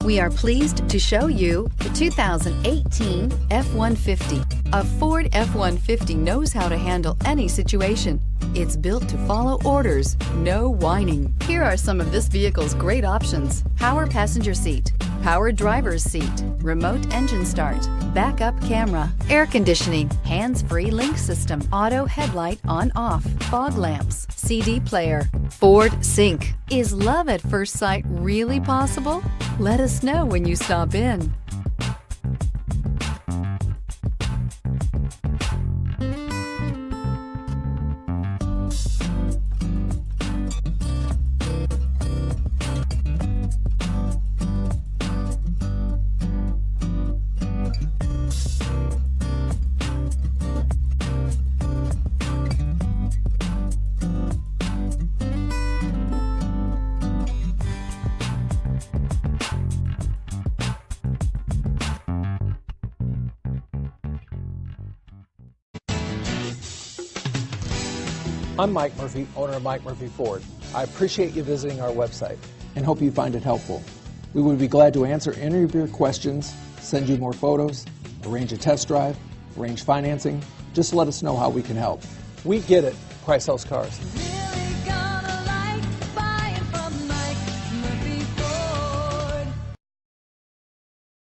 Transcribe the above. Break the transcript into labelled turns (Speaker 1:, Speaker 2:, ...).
Speaker 1: We are pleased to show you the 2018 F-150. A Ford F-150 knows how to handle any situation. It's built to follow orders, no whining. Here are some of this vehicle's great options: power passenger seat, power driver's seat, remote engine start, backup camera, air conditioning, hands-free link system, auto headlight on-off, fog lamps, CD player, Ford Sync. Is love at first sight really possible? Let us know when you stop in.
Speaker 2: I'm Mike Murphy, owner of Mike Murphy Ford. I appreciate you visiting our website and hope you find it helpful. We would be glad to answer any of your questions, send you more photos, arrange a test drive, arrange financing. Just let us know how we can help. We get it. Price sells cars.